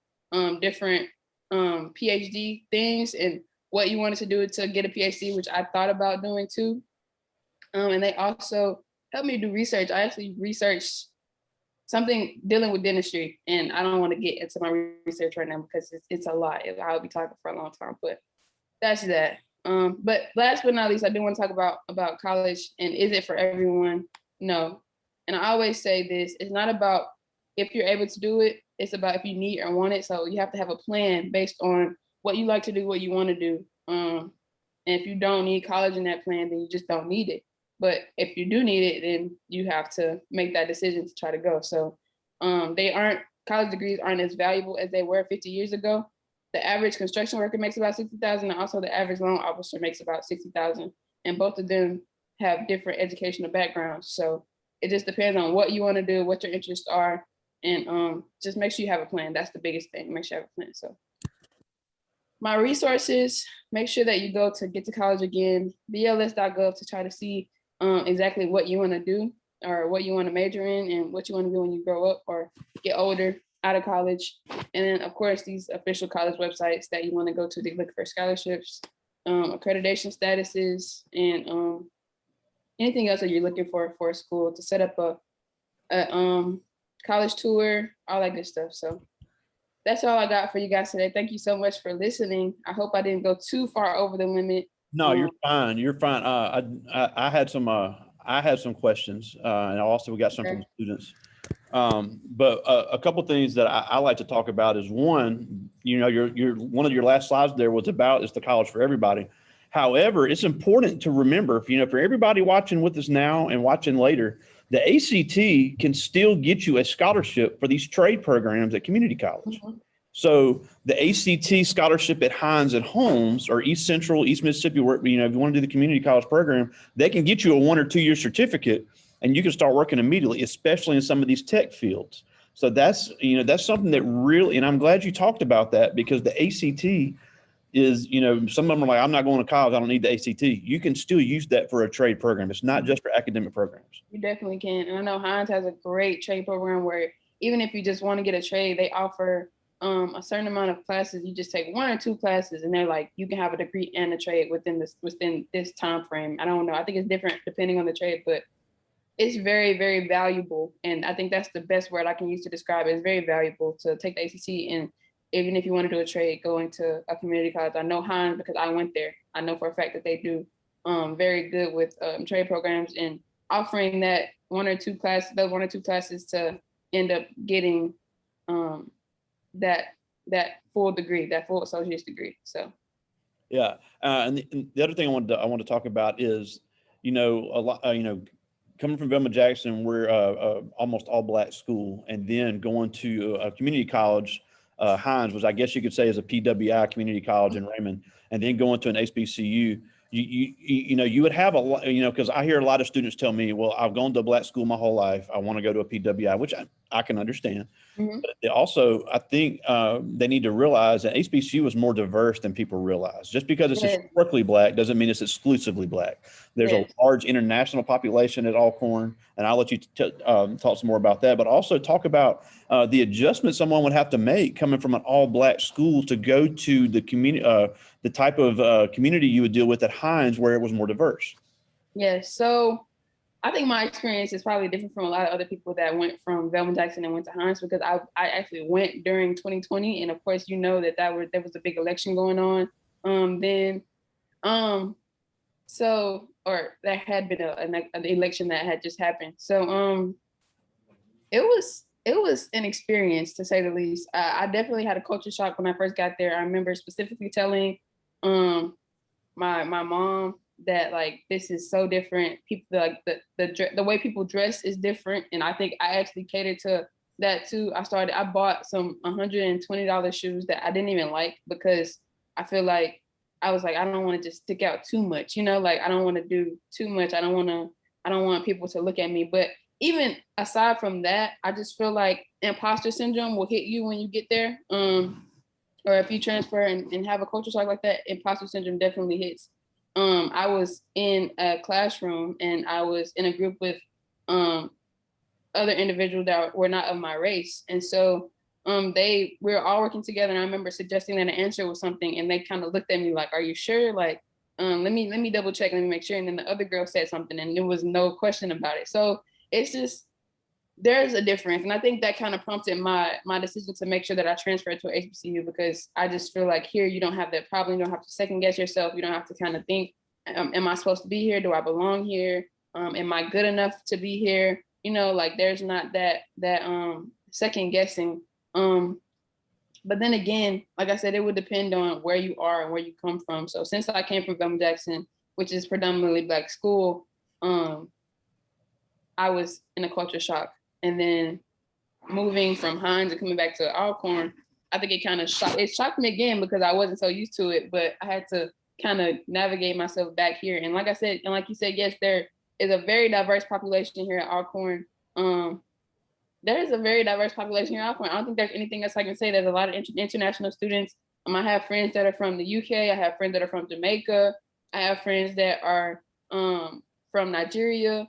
different PhD things and what you wanted to do to get a PhD, which I thought about doing too. And they also helped me do research. I actually researched something dealing with dentistry, and I don't want to get into my research right now because it's a lot. I'll be talking for a long time, but that's that. But last but not least, I do want to talk about college and is it for everyone? No. And I always say this, it's not about if you're able to do it, it's about if you need or want it. So you have to have a plan based on what you like to do, what you want to do. And if you don't need college in that plan, then you just don't need it. But if you do need it, then you have to make that decision to try to go. So college degrees aren't as valuable as they were 50 years ago. The average construction worker makes about $60,000, and also the average loan officer makes about $60,000. And both of them have different educational backgrounds. So it just depends on what you want to do, what your interests are, and just make sure you have a plan. That's the biggest thing. Make sure you have a plan. So my resources, make sure that you go to Get to College Again, BLS.gov to try to see exactly what you want to do or what you want to major in and what you want to do when you grow up or get older out of college. And then of course, these official college websites that you want to go to, they look for scholarships, accreditation statuses, and anything else that you're looking for a school to set up a college tour, all that good stuff. So that's all I got for you guys today. Thank you so much for listening. I hope I didn't go too far over the limit. No, you're fine. You're fine. I had some questions, and also we got some from students. But a couple things that I like to talk about is one, you're one of your last slides there was about is the college for everybody. However, it's important to remember, for everybody watching with us now and watching later, the ACT can still get you a scholarship for these trade programs at community college. Mm-hmm. So the ACT scholarship at Hinds at Holmes or East Central, East Mississippi, where, if you want to do the community college program, they can get you a 1 or 2 year certificate and you can start working immediately, especially in some of these tech fields. So that's something that really, and I'm glad you talked about that because the ACT is, some of them are like, I'm not going to college, I don't need the ACT. You can still use that for a trade program. It's not just for academic programs. You definitely can. And I know Hinds has a great trade program where even if you just want to get a trade, they offer a certain amount of classes. You just take 1 or 2 classes and they're like, you can have a degree and a trade within this time frame. I don't know. I think it's different depending on the trade, but it's very, very valuable. And I think that's the best word I can use to describe it. It's very valuable to take the ACT, and even if you want to do a trade, going to a community college. I know Hinds because I went there. I know for a fact that they do very good with trade programs and offering that 1 or 2 classes to end up getting that full degree, that full associate's degree. So, yeah, and the other thing I want to talk about is, a lot, coming from Velma Jackson, we're almost all Black school, and then going to a community college. Hinds was, I guess you could say, is a PWI community college in Raymond, and then going to an HBCU. You would have a lot, because I hear a lot of students tell me, well, I've gone to a Black school my whole life. I want to go to a PWI, which I can understand. Mm-hmm. But also, I think they need to realize that HBCU is more diverse than people realize. Just because it's historically Black doesn't mean it's exclusively Black. There's a large international population at Alcorn, and I'll let you talk some more about that, but also talk about the adjustment someone would have to make coming from an all Black school to go to the community, the type of community you would deal with at Hinds where it was more diverse. Yeah, so I think my experience is probably different from a lot of other people that went from Velma Jackson and went to Hinds, because I actually went during 2020, and of course you know that there was a big election going on then. So, or there had been an election that had just happened. So it was an experience, to say the least. I definitely had a culture shock when I first got there. I remember specifically telling my mom that, like, this is so different. People, like, the way people dress is different, and I think I actually catered to that too. I bought some $120 shoes that I didn't even like, because I feel like I was like, I don't want to just stick out too much, like, I don't want to do too much. I don't want people to look at me. But even aside from that, I just feel like imposter syndrome will hit you when you get there. Or if you transfer and have a culture shock like that, imposter syndrome definitely hits. I was in a classroom and I was in a group with other individuals that were not of my race. And so we were all working together, and I remember suggesting that an answer was something, and they kind of looked at me like, "Are you sure?" Like, let me double check, let me make sure. And then the other girl said something, and there was no question about it. So it's just, there's a difference, and I think that kind of prompted my decision to make sure that I transferred to HBCU, because I just feel like here you don't have that problem. You don't have to second guess yourself. You don't have to kind of think, am I supposed to be here? Do I belong here? Am I good enough to be here? Like, there's not that second guessing. But then again, like I said, it would depend on where you are and where you come from. So since I came from Velma Jackson, which is predominantly Black school, I was in a culture shock. And then moving from Hinds and coming back to Alcorn, I think it shocked me again, because I wasn't so used to it, but I had to kind of navigate myself back here. And like I said, and like you said, yes, there is a very diverse population here at Alcorn. There is a very diverse population here at Alcorn. I don't think there's anything else I can say. There's a lot of international students. I have friends that are from the UK. I have friends that are from Jamaica. I have friends that are from Nigeria.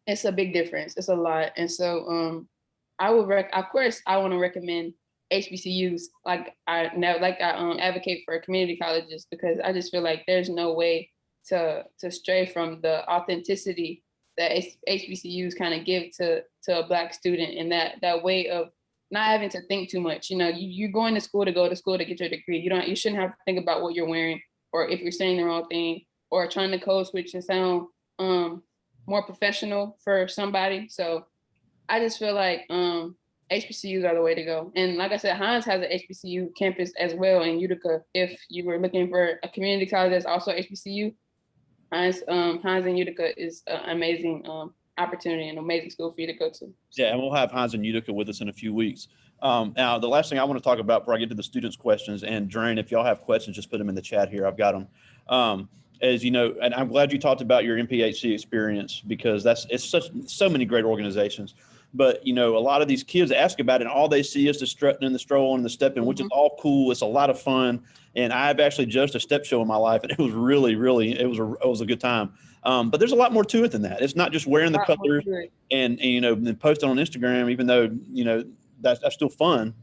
It's a big difference. It's a lot. And so I would of course I want to recommend HBCUs. Like I advocate for community colleges, because I just feel like there's no way to stray from the authenticity that HBCUs kind of give to a Black student, and that way of not having to think too much. You're going to school to go to school to get your degree. You shouldn't have to think about what you're wearing, or if you're saying the wrong thing, or trying to code switch and sound more professional for somebody. So I just feel like HBCUs are the way to go. And like I said, Hinds has an HBCU campus as well in Utica. If you were looking for a community college that's also HBCU, Hinds in Utica is an amazing opportunity and amazing school for you to go to. Yeah, and we'll have Hinds in Utica with us in a few weeks. Now, the last thing I want to talk about before I get to the students' questions, and Drain, if y'all have questions, just put them in the chat here. I've got them. As you know, and I'm glad you talked about your MPHC experience, because it's so many great organizations. But, a lot of these kids ask about it, and all they see is the strutting and the strolling and the stepping, which is all cool. It's a lot of fun. And I've actually judged a step show in my life, and it was really, really, it was a good time. But there's a lot more to it than that. It's not just wearing the colors and posting on Instagram, even though, that's still fun.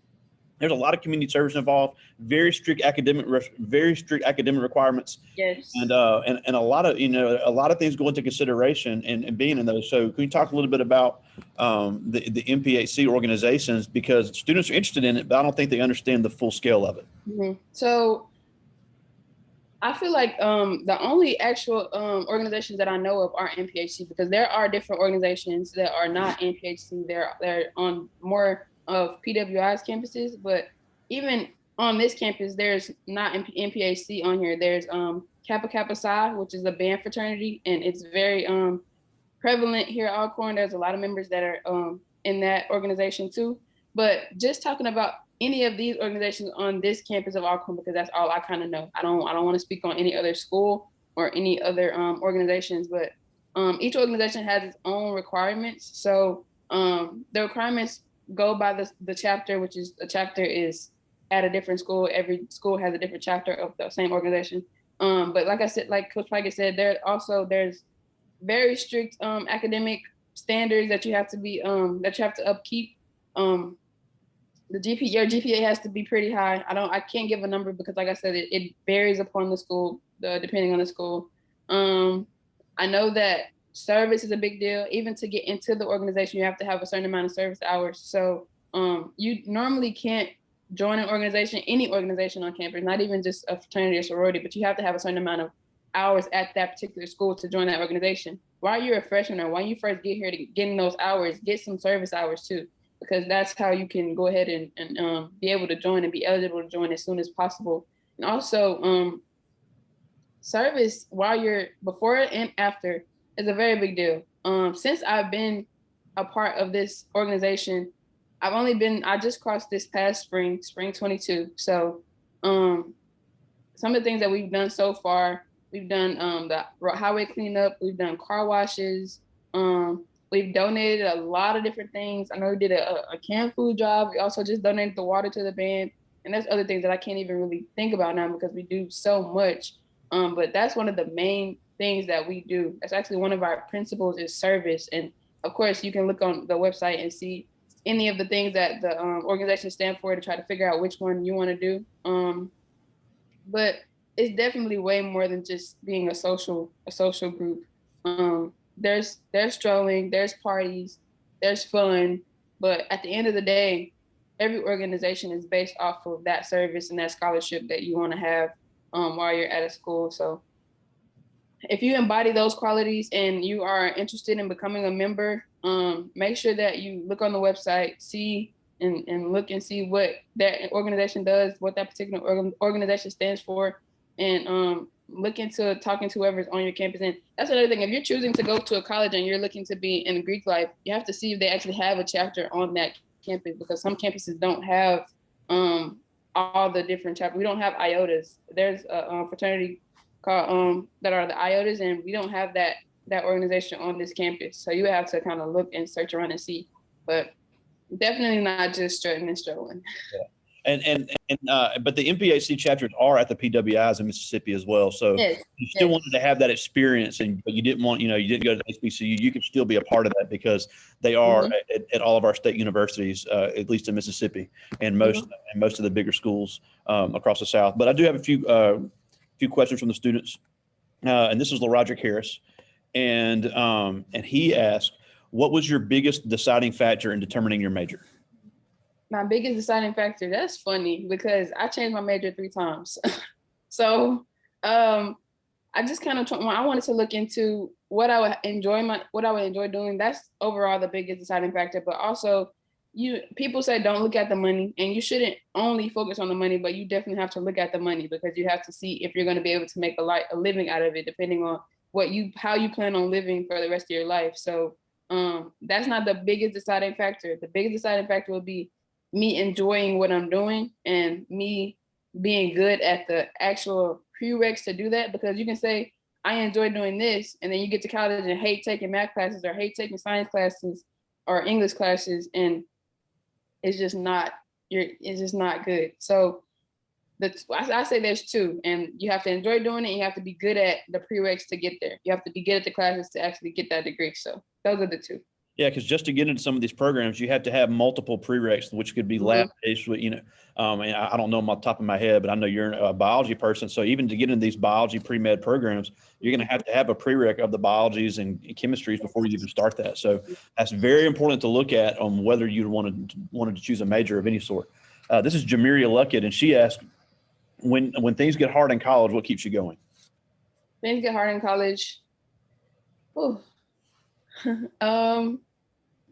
There's a lot of community service involved, very strict academic requirements. Yes. And a lot of things go into consideration and being in those. So can you talk a little bit about the MPHC organizations, because students are interested in it, but I don't think they understand the full scale of it. Mm-hmm. So I feel like the only actual organizations that I know of are MPHC, because there are different organizations that are not MPHC. They're on more of PWI's campuses, but even on this campus, there's not MPHC on here. There's Kappa Kappa Psi, which is a band fraternity, and it's very prevalent here at Alcorn. There's a lot of members that are in that organization too. But just talking about any of these organizations on this campus of Alcorn, because that's all I kind of know. I don't want to speak on any other school or any other organizations, but each organization has its own requirements. So the requirements go by the chapter, which is a chapter is at a different school. Every school has a different chapter of the same organization. But like I said, like Coach Pickett said, there's very strict academic standards that you have to upkeep. Your GPA has to be pretty high. I can't give a number, because like I said, it varies upon the school, depending on the school. I know that service is a big deal. Even to get into the organization, you have to have a certain amount of service hours. So you normally can't join an organization, any organization on campus, not even just a fraternity or sorority, but you have to have a certain amount of hours at that particular school to join that organization. While you're a freshman or when you first get here to getting those hours, get some service hours too, because that's how you can go ahead and be able to join and be eligible to join as soon as possible. And also, service while you're before and after is a very big deal. Since I've been a part of this organization, I just crossed this past spring 22. So some of the things that we've done so far, we've done the highway cleanup, we've done car washes, we've donated a lot of different things. I know we did a canned food job. We also just donated the water to the band. And there's other things that I can't even really think about now because we do so much. But that's one of the main things that we do. That's actually one of our principles is service. And of course, you can look on the website and see any of the things that the organization stand for to try to figure out which one you want to do. But it's definitely way more than just being a social group. There's strolling, there's parties, there's fun, but at the end of the day, every organization is based off of that service and that scholarship that you want to have while you're at a school. So if you embody those qualities and you are interested in becoming a member, make sure that you look on the website, see and look and see what that organization does, what that particular organization stands for, and look into talking to whoever's on your campus. And that's another thing. If you're choosing to go to a college and you're looking to be in Greek life, you have to see if they actually have a chapter on that campus, because some campuses don't have all the different chapters. We don't have IOTAs. There's a fraternity called that are the IOTAs, and we don't have that organization on this campus. So you have to kind of look and search around and see, but definitely not just strutting and strolling. Yeah. But the NBAC chapters are at the PWIs in Mississippi as well. So yes, you still wanted to have that experience, but you didn't want, you didn't go to HBCU. You can still be a part of that because they are at all of our state universities, at least in Mississippi, and most of the bigger schools across the South. But I do have a few questions from the students, and this is LaRodrick Harris, and he asked, "What was your biggest deciding factor in determining your major?" My biggest deciding factor, that's funny because I changed my major 3 times. So I just kind of I wanted to look into what I would enjoy doing. That's overall the biggest deciding factor. But also, people say don't look at the money, and you shouldn't only focus on the money, but you definitely have to look at the money because you have to see if you're going to be able to make a living out of it, depending on how you plan on living for the rest of your life. So that's not the biggest deciding factor. The biggest deciding factor will be me enjoying what I'm doing and me being good at the actual prereqs to do that, because you can say, I enjoy doing this, and then you get to college and hate taking math classes or hate taking science classes or English classes, and it's just not good. So I say there's 2, and you have to enjoy doing it, and you have to be good at the prereqs to get there. You have to be good at the classes to actually get that degree. So those are the 2. Yeah, because just to get into some of these programs, you have to have multiple prereqs, which could be lab-based. And I don't know them off the top of my head, but I know you're a biology person. So even to get into these biology pre-med programs, you're going to have a prereq of the biologies and chemistries before you even start that. So that's very important to look at on whether you wanted to choose a major of any sort. This is Jamiria Luckett, and she asked, when things get hard in college, what keeps you going? Things get hard in college.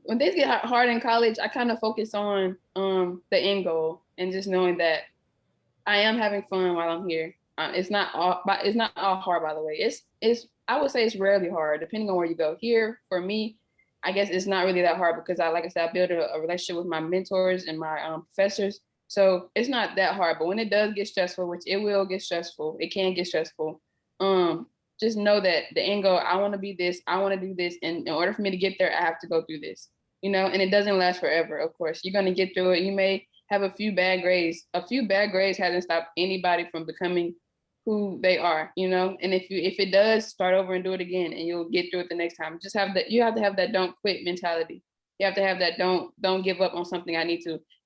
When things get hard in college, I kind of focus on the end goal and just knowing that I am having fun while I'm here. It's not all hard, by the way. I would say it's rarely hard, depending on where you go. Here, for me, I guess it's not really that hard because I built a relationship with my mentors and my professors. So it's not that hard. But when it does get stressful, which it will get stressful, it can get stressful. Just know that the end goal, I want to be this, I want to do this. And in order for me to get there, I have to go through this, and it doesn't last forever. Of course, you're going to get through it. You may have a few bad grades. A few bad grades hasn't stopped anybody from becoming who they are, and if it does, start over and do it again, and you'll get through it the next time. You have to have that don't quit mentality. You have to have that don't give up on something.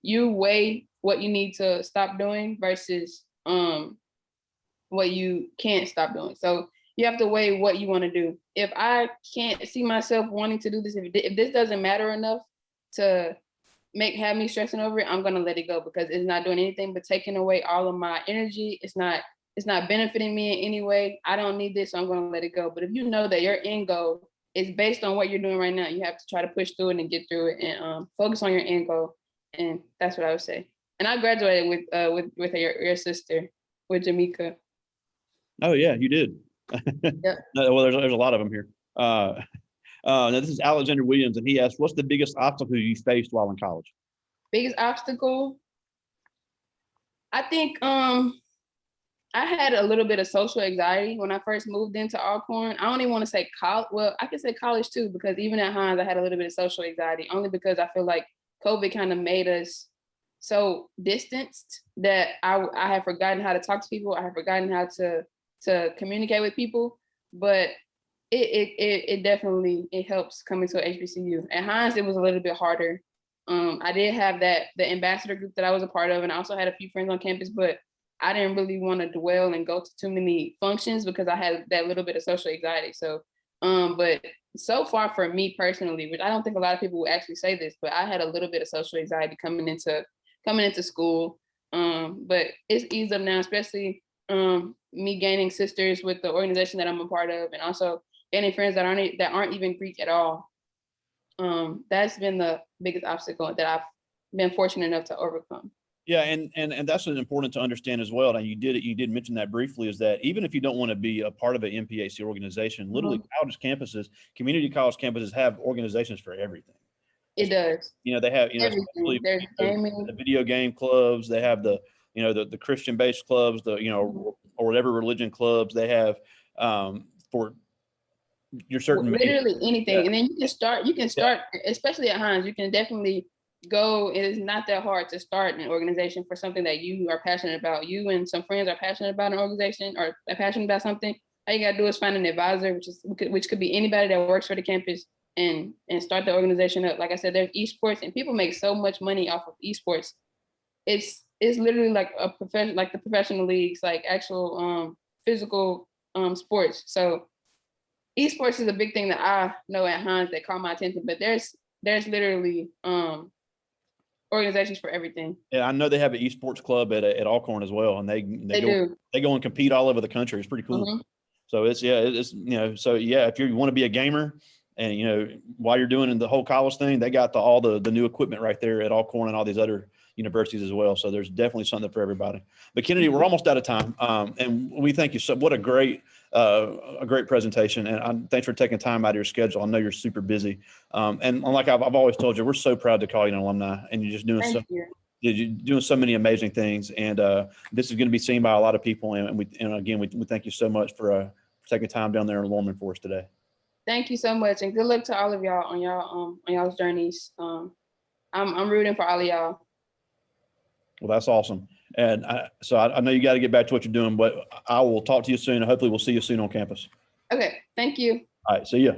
You weigh what you need to stop doing versus what you can't stop doing. So you have to weigh what you want to do. If I can't see myself wanting to do this, if this doesn't matter enough to have me stressing over it, I'm gonna let it go, because it's not doing anything but taking away all of my energy. It's not benefiting me in any way. I don't need this, so I'm gonna let it go. But if you know that your end goal is based on what you're doing right now, you have to try to push through it and get through it, and focus on your end goal. And that's what I would say. And I graduated with your sister, with Jamaica. Oh yeah, you did. Yep. No, well, there's a lot of them here. Now this is Alexander Williams, and he asked, "What's the biggest obstacle you faced while in college?" Biggest obstacle, I think I had a little bit of social anxiety when I first moved into Alcorn. I don't even want to say college. Well, I can say college too, because even at Hinds, I had a little bit of social anxiety, only because I feel like COVID kind of made us so distanced that I had forgotten how to talk to people. I had forgotten how to communicate with people. But it definitely helps coming to HBCU. At Hinds, it was a little bit harder. I did have the ambassador group that I was a part of, and I also had a few friends on campus, but I didn't really want to dwell and go to too many functions because I had that little bit of social anxiety. So, but so far for me personally, which I don't think a lot of people would actually say this, but I had a little bit of social anxiety coming into school. But it's eased up now, especially me gaining sisters with the organization that I'm a part of, and also gaining friends that aren't even Greek at all. That's been the biggest obstacle that I've been fortunate enough to overcome. Yeah, and that's important to understand as well. And you did mention that briefly, is that even if you don't want to be a part of an MPAC organization, literally college campuses, community college campuses have organizations for everything. It does. They have, everything. There's gaming, the video game clubs. They have the Christian based clubs, or whatever religion clubs they have for your certain literally anything. Yeah. And then you can start, especially at Hinds, you can definitely go. It is not that hard to start an organization for something that you are passionate about. You and some friends are passionate about an organization or are passionate about something. All you gotta do is find an advisor, which could be anybody that works for the campus, and start the organization up. Like I said, there's esports, and people make so much money off of esports. It's literally like a profession, like the professional leagues, like actual physical sports. So esports is a big thing that I know at Hinds that caught my attention, but there's literally organizations for everything. Yeah, I know they have an esports club at Alcorn as well, and they go and compete all over the country. It's pretty cool. Mm-hmm. So it's if you want to be a gamer, and while you're doing the whole college thing, they got all the new equipment right there at Alcorn and all these other universities as well. So there's definitely something for everybody. But Kennedi, we're almost out of time, and we thank you so. What a great presentation, and thanks for taking time out of your schedule. I know you're super busy, and like I've always told you, we're so proud to call you an alumni, and you're just doing you're doing so many amazing things, and this is going to be seen by a lot of people. And again, we thank you so much for taking time down there in Lorman for us today. Thank you so much, and good luck to all of y'all on y'all's journeys. I'm rooting for all of y'all. Well, that's awesome. And so I know you got to get back to what you're doing, but I will talk to you soon. Hopefully we'll see you soon on campus. Okay. Thank you. All right. See ya.